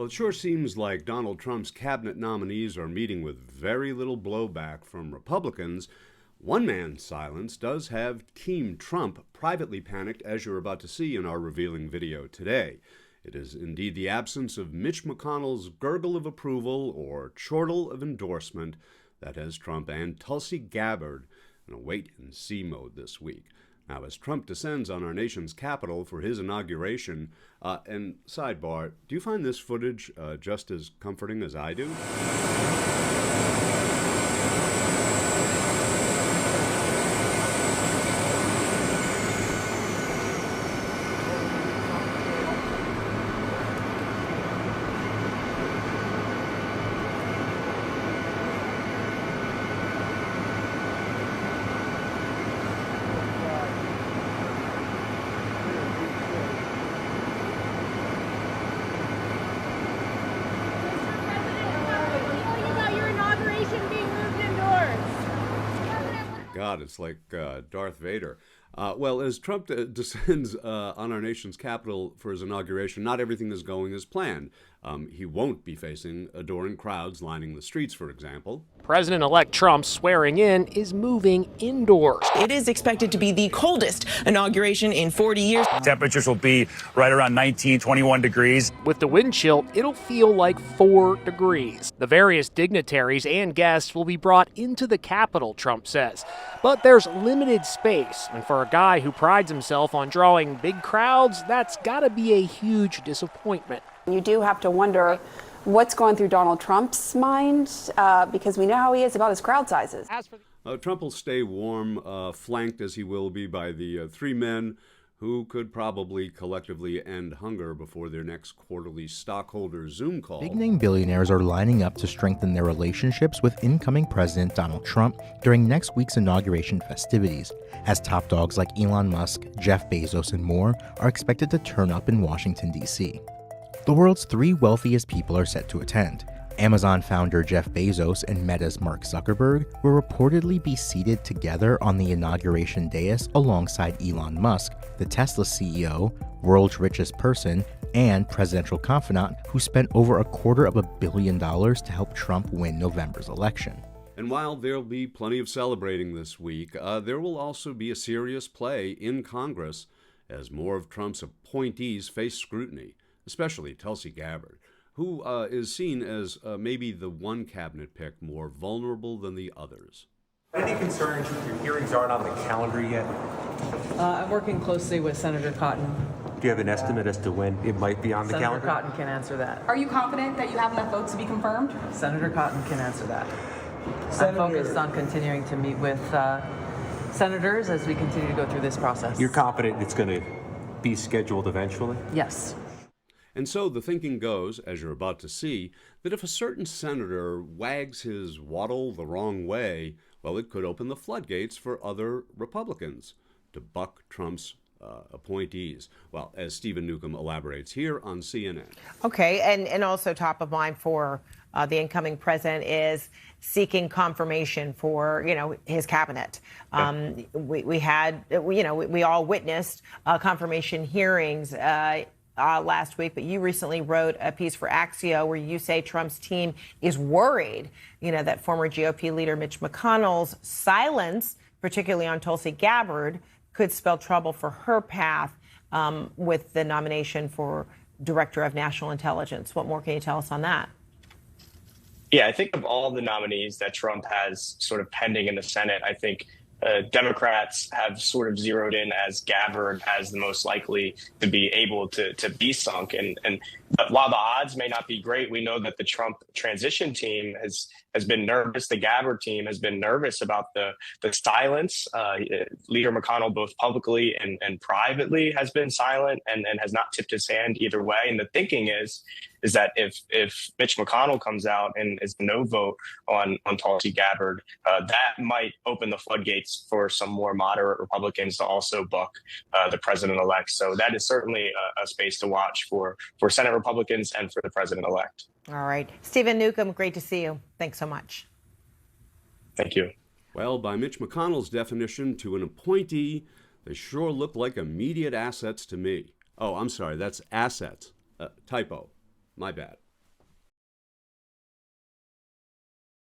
Well, it sure seems like Donald Trump's cabinet nominees are meeting with very little blowback from Republicans. One man's silence does have Team Trump privately panicked, as you're about to see in our revealing video today. It is indeed the absence of Mitch McConnell's gurgle of approval or chortle of endorsement that has Trump and Tulsi Gabbard in a wait-and-see mode this week. Now, as Trump descends on our nation's capital for his inauguration, and sidebar, do you find this footage just as comforting as I do? God, it's like Darth Vader. Well, as Trump descends on our nation's capital for his inauguration, not everything is going as planned. He won't be facing adoring crowds lining the streets, for example. President-elect Trump swearing in is moving indoors. It is expected to be the coldest inauguration in 40 years. Temperatures will be right around 19, 21 degrees. With the wind chill, it'll feel like 4 degrees. The various dignitaries and guests will be brought into the Capitol, Trump says. But there's limited space, and for a guy who prides himself on drawing big crowds, that's gotta be a huge disappointment. You do have to wonder what's going through Donald Trump's mind, because we know how he is about his crowd sizes. Trump will stay warm, flanked as he will be by the three men who could probably collectively end hunger before their next quarterly stockholder Zoom call. Big-name billionaires are lining up to strengthen their relationships with incoming President Donald Trump during next week's inauguration festivities, as top dogs like Elon Musk, Jeff Bezos, and more are expected to turn up in Washington, D.C. The world's 3 wealthiest people are set to attend. Amazon founder Jeff Bezos and Meta's Mark Zuckerberg will reportedly be seated together on the inauguration dais alongside Elon Musk, the Tesla CEO, world's richest person, and presidential confidant who spent over $250 million to help Trump win November's election. And while there'll be plenty of celebrating this week, there will also be a serious play in Congress as more of Trump's appointees face scrutiny, especially Tulsi Gabbard, who is seen as maybe the one cabinet pick more vulnerable than the others. Any concerns with your hearings aren't on the calendar yet? I'm working closely with Senator Cotton. Do you have an estimate as to when it might be on the calendar? Senator Cotton can answer that. Are you confident that you have enough votes to be confirmed? Senator Cotton can answer that. I'm focused on continuing to meet with senators as we continue to go through this process. You're confident it's going to be scheduled eventually? Yes. And so the thinking goes, as you're about to see, that if a certain senator wags his waddle the wrong way, well, it could open the floodgates for other Republicans to buck Trump's appointees. Well, as Stephen Newcomb elaborates here on CNN. Okay, and also top of mind for the incoming president is seeking confirmation for, his cabinet. We all witnessed confirmation hearings last week, but you recently wrote a piece for Axio where you say Trump's team is worried, that former GOP leader Mitch McConnell's silence, particularly on Tulsi Gabbard, could spell trouble for her path with the nomination for Director of National Intelligence. What more can you tell us on that? Yeah, I think of all the nominees that Trump has sort of pending in the Senate, I think Democrats have sort of zeroed in as Gabbard as the most likely to be able to be sunk. But while the odds may not be great, we know that the Trump transition team has been nervous. The Gabbard team has been nervous about the silence. Leader McConnell, both publicly and privately, has been silent and has not tipped his hand either way. And the thinking is that if Mitch McConnell comes out and is a no vote on Tulsi Gabbard, that might open the floodgates for some more moderate Republicans to also buck the president-elect. So that is certainly a space to watch for Senate Republicans and for the president-elect. All right. Stephen Newcomb, great to see you. Thanks so much. Thank you. Well, by Mitch McConnell's definition to an appointee, they sure look like immediate assets to me. Oh, I'm sorry, that's assets. Typo. My bad.